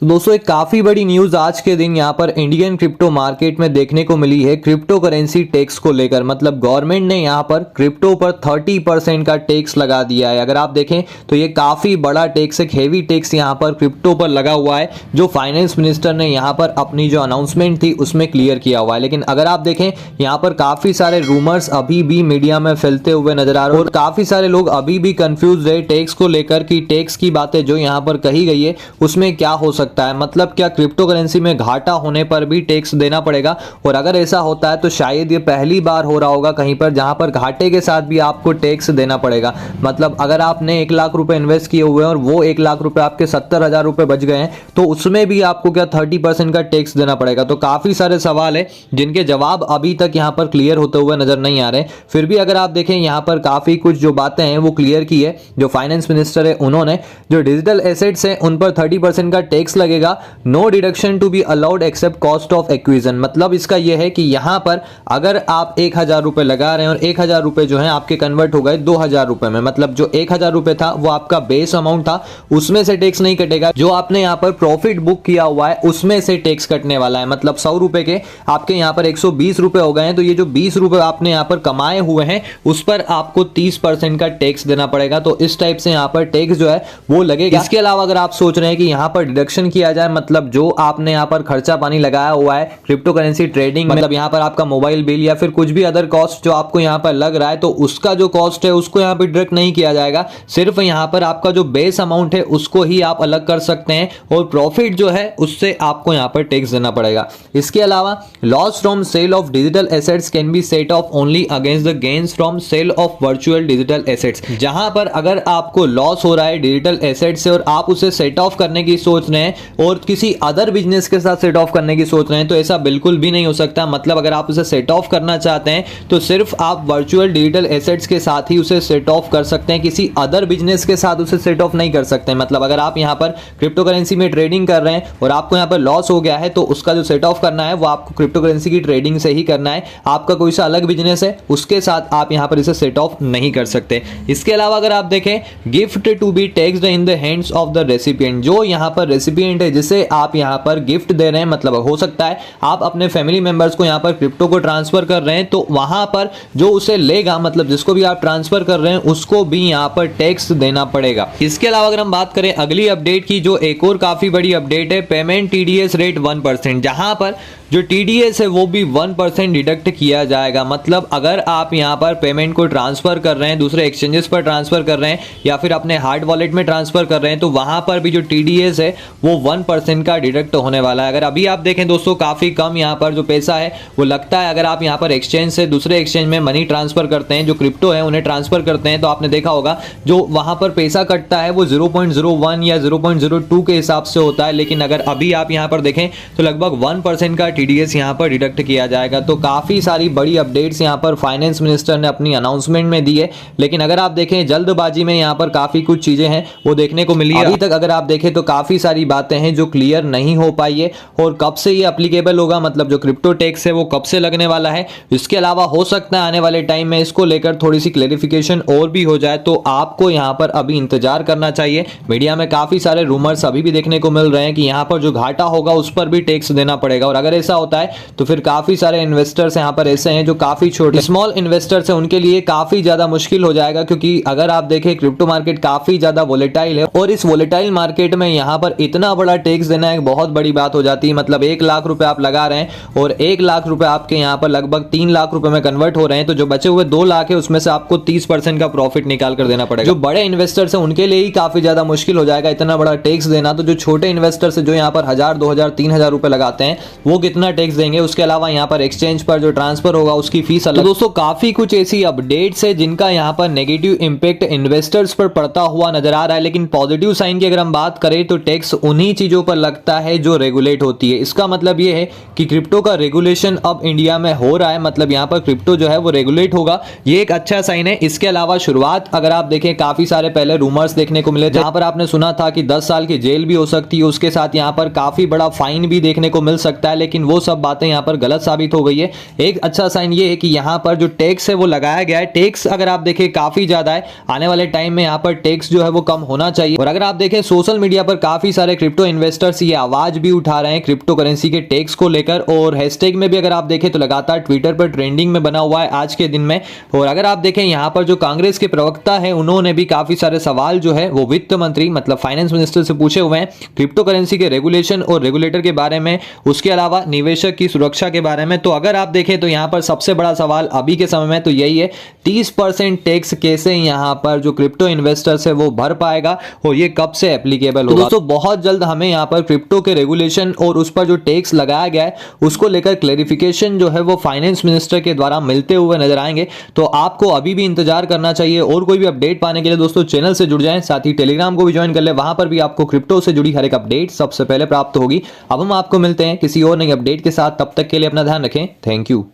तो दोस्तों एक काफी बड़ी न्यूज आज के दिन यहाँ पर इंडियन क्रिप्टो मार्केट में देखने को मिली है क्रिप्टो करेंसी टैक्स को लेकर। मतलब गवर्नमेंट ने यहाँ पर क्रिप्टो पर 30% का टैक्स लगा दिया है। अगर आप देखें तो ये काफी बड़ा टैक्स, एक हेवी टैक्स यहाँ पर क्रिप्टो पर लगा हुआ है, जो फाइनेंस मिनिस्टर ने यहाँ पर अपनी जो अनाउंसमेंट थी उसमें क्लियर किया हुआ है। लेकिन अगर आप देखें यहाँ पर काफी सारे रूमर्स अभी भी मीडिया में फैलते हुए नजर आ रहे हैं और काफी सारे लोग अभी भी कंफ्यूज है टैक्स को लेकर कि टैक्स की बातें जो यहाँ पर कही गई है उसमें क्या हो सकता है। मतलब क्या क्रिप्टो करेंसी में घाटा होने पर भी टैक्स देना पड़ेगा? और अगर ऐसा होता है तो शायद ये पहली बार हो रहा होगा कहीं पर जहां पर घाटे के साथ भी आपको टैक्स देना पड़ेगा। मतलब अगर आपने 1 लाख रुपए इन्वेस्ट किए हुए हैं और वो 1 लाख रुपए आपके 70,000 रुपए बच गए हैं तो उसमें भी आपको क्या 30% का टैक्स देना पड़ेगा? तो काफी सारे सवाल है जिनके जवाब अभी तक यहाँ पर क्लियर होते हुए नजर नहीं आ रहे। फिर भी अगर आप देखें यहाँ पर काफी कुछ जो बातें हैं वो क्लियर की है। जो फाइनेंस मिनिस्टर है उन्होंने जो डिजिटल एसेट्स है उन पर 30% का टैक्स लगेगा, no deduction to be allowed except cost of acquisition. मतलब इसका यह है कि यहां पर अगर आप 1,000 रुपए लगा रहे हैं और 1,000 रुपए जो है आपके कन्वर्ट हो गए 2,000 रुपए में, मतलब जो 1,000 रुपए था वो आपका बेस अमाउंट था, उसमें से टैक्स नहीं कटेगा। जो आपने यहां पर प्रॉफिट बुक किया हुआ है उसमें से टैक्स कटने वाला है। मतलब 100 रुपए के आपके यहां पर 120 रुपए हो गए हैं तो ये जो 20 रुपए आपने यहां पर कमाए हुए हैं उस पर आपको 30% का टैक्स देना पड़ेगा। तो इस टाइप से यहां पर टैक्स जो है वो लगेगा। इसके अलावा अगर आप सोच रहे हैं कि यहां पर डिडक्शन किया जाए, मतलब जो आपने यहाँ पर खर्चा पानी लगाया हुआ है क्रिप्टो करेंसी ट्रेडिंग, मतलब यहाँ पर आपका मोबाइल बिल या फिर कुछ भी अदर कॉस्ट जो आपको यहाँ पर लग रहा है तो उसका जो कॉस्ट है उसको यहाँ पर डिडक्ट नहीं किया जाएगा। सिर्फ यहाँ पर आपका जो बेस अमाउंट है उसको ही आप अलग कर सकते हैं और प्रॉफिट जो है उससे आपको यहाँ पर टैक्स देना पड़ेगा। इसके अलावा loss from sale of digital assets can be set off only against the gains from sale of virtual digital assets. जहां पर अगर आपको लॉस हो रहा है डिजिटल एसेट से और आप उसे सेट ऑफ करने की सोच रहे हैं और किसी अदर बिजनेस के साथ सेट ऑफ करने की सोच रहे हैं तो ऐसा बिल्कुल भी नहीं हो सकता। मतलब अगर आप उसे सेट ऑफ करना चाहते हैं तो सिर्फ आप वर्चुअल डिजिटल एसेट्स के साथ ही उसे सेट ऑफ कर सकते हैं, किसी अदर बिजनेस के साथ उसे सेट ऑफ नहीं कर सकते। मतलब अगर आप यहां पर क्रिप्टो करेंसी में ट्रेडिंग कर रहे हैं और आपको यहां पर लॉस हो गया है तो उसका जो सेट ऑफ करना है वो आपको क्रिप्टो करेंसी की ट्रेडिंग से ही करना है। आपका कोई सा अलग बिजनेस है उसके साथ आप यहां पर इसे सेट ऑफ नहीं कर सकते। इसके अलावा अगर आप देखें gift to be taxed in the hands of the recipient, जो यहां पर रेसिपिएंट है जिसे आप यहां पर गिफ्ट दे रहे हैं, मतलब हो सकता है आप अपने फैमिली मेंबर्स को यहां पर क्रिप्टो को ट्रांसफर कर रहे हैं तो वहां पर जो उसे लेगा, मतलब जिसको भी आप ट्रांसफर कर रहे हैं उसको भी यहां पर टैक्स देना पड़ेगा। इसके अलावा अगर हम बात करें अगली अपडेट की, जो एक और काफी बड़ी अपडेट है, पेमेंट टीडीएस रेट 1%, जहां पर जो टीडीएस है वो भी 1% डिडक्ट किया जाएगा। मतलब अगर आप यहां पर पेमेंट को ट्रांसफर कर रहे हैं, दूसरे एक्सचेंजेस पर ट्रांसफर कर रहे हैं या फिर अपने हार्ड वॉलेट में ट्रांसफर कर रहे हैं तो वहां पर भी जो टीडीएस है वो 1% का डिडक्ट होने वाला है। अगर अभी आप देखें दोस्तों काफी कम यहां पर जो पैसा है वो लगता है। अगर आप यहां पर एक्सचेंज से दूसरे एक्सचेंज में मनी ट्रांसफर करते हैं, जो क्रिप्टो है उन्हें ट्रांसफर करते हैं, तो आपने देखा होगा जो वहां पर पैसा कटता है वो 0.01 या 0.02 के हिसाब से होता है। लेकिन अगर अभी आप यहां पर देखें तो लगभग 1% का टीडीएस यहां पर डिडक्ट किया जाएगा। तो काफी सारी बड़ी अपडेट्स यहां पर फाइनेंस मिनिस्टर ने अपनी अनाउंसमेंट में दी है। लेकिन अगर आप देखें जल्दबाजी में यहां पर काफी कुछ चीजें हैं वो देखने को मिली है। अभी तक अगर आप देखें तो काफी सारी बातें हैं जो क्लियर नहीं हो पाई है और कब से ये एप्लीकेबल होगा, मतलब जो क्रिप्टो टैक्स है वो कब से लगने वाला है। इसके अलावा हो सकता है आने वाले टाइम में इसको लेकर थोड़ी सी क्लैरिफिकेशन और भी हो जाए, तो आपको यहां पर अभी इंतजार करना चाहिए। मीडिया में काफी सारे रूमर्स अभी भी देखने को मिल रहे हैं कि यहां पर जो घाटा होगा उस पर भी टैक्स देना पड़ेगा। और अगर ऐसा होता है तो फिर काफी सारे इन्वेस्टर्स यहां पर ऐसे हैं जो काफी छोटे स्मॉल इन्वेस्टर्स हैं, उनके लिए काफी ज्यादा मुश्किल हो जाएगा। क्योंकि अगर आप देखें क्रिप्टो मार्केट काफी ज्यादा वोलेटाइल है और इस वोलेटाइल मार्केट में यहां पर इतना बड़ा टैक्स देना एक बहुत बड़ी बात हो जाती है। मतलब 1 लाख रुपए आप लगा रहे हैं और 1 लाख रुपए आपके यहां पर लगभग 3 लाख रुपए में कन्वर्ट हो रहे हैं, तो जो बचे हुए 2 लाख है उसमें से आपको 30% का प्रॉफिट निकाल कर देना पड़ेगा। जो बड़े इन्वेस्टर्स हैं उनके लिए ही काफी ज्यादा मुश्किल हो जाएगा इतना बड़ा टैक्स देना। तो जो छोटे इन्वेस्टर्स है जो यहां पर 1000, 2000, 3000 रुपए लगाते हैं वो कितना टैक्स देंगे। उसके अलावा यहां पर एक्सचेंज पर जो ट्रांसफर होगा उसकी फीस अलग। तो दोस्तों काफी कुछ ऐसी अपडेट्स है जिनका यहां पर नेगेटिव इंपैक्ट इन्वेस्टर्स पर पड़ता हुआ नजर आ रहा है। लेकिन पॉजिटिव साइन की अगर हम बात करें तो टैक्स उन्हीं चीजों पर लगता है जो रेगुलेट होती है। इसका मतलब यह है कि क्रिप्टो का रेगुलेशन अब इंडिया में हो रहा है, मतलब यहां पर क्रिप्टो जो है वो रेगुलेट होगा, ये एक अच्छा साइन है। इसके अलावा शुरुआत अगर आप देखें काफी सारे पहले रूमर्स देखने को मिले जहां पर आपने सुना था कि 10 साल की जेल भी हो सकती है, उसके साथ यहां पर काफी बड़ा फाइन भी देखने को मिल सकता है। लेकिन लेकिन वो सब बातें यहाँ पर गलत साबित हो गई है। एक अच्छा साइन ये है कि यहाँ पर जो टैक्स है वो लगाया गया है, टैक्स अगर आप देखें काफी ज्यादा है, आने वाले टाइम में यहाँ पर टैक्स जो है वो कम होना चाहिए। और अगर आप देखें सोशल मीडिया पर काफी सारे क्रिप्टो इन्वेस्टर्स ये आवाज भी उठा रहे हैं क्रिप्टो करेंसी के टैक्स को लेकर, और हैशटैग में भी अगर आप देखें तो लगातार ट्विटर पर ट्रेंडिंग में बना हुआ है आज के दिन में। और अगर आप देखें यहाँ पर जो कांग्रेस के प्रवक्ता है उन्होंने भी काफी सारे सवाल जो है वो वित्त मंत्री मतलब फाइनेंस मिनिस्टर से पूछे हुए हैं क्रिप्टो करेंसी के रेगुलेशन और रेगुलेटर के बारे में, उसके अलावा निवेशक की सुरक्षा के बारे में। तो अगर आप देखें तो यहाँ पर सबसे बड़ा सवाल अभी के समय में तो यही है 30% टैक्स कैसे यहाँ पर जो क्रिप्टो इन्वेस्टर्स है वो भर पाएगा और ये कब से एप्लीकेबल होगा। दोस्तों बहुत जल्द हमें यहाँ पर क्रिप्टो के रेगुलेशन और उस पर जो टैक्स लगाया गया है उसको लेकर क्लैरिफिकेशन जो है वो फाइनेंस मिनिस्टर के द्वारा मिलते हुए नजर आएंगे। तो आपको अभी भी इंतजार करना चाहिए और कोई भी अपडेट पाने के लिए दोस्तों चैनल से जुड़ जाएं, साथ ही टेलीग्राम को भी ज्वाइन कर ले, वहां पर भी आपको क्रिप्टो से जुड़ी हर एक अपडेट सबसे पहले प्राप्त होगी। अब हम आपको मिलते हैं किसी और नई अपडेट के साथ, तब तक के लिए अपना ध्यान रखें। Thank you.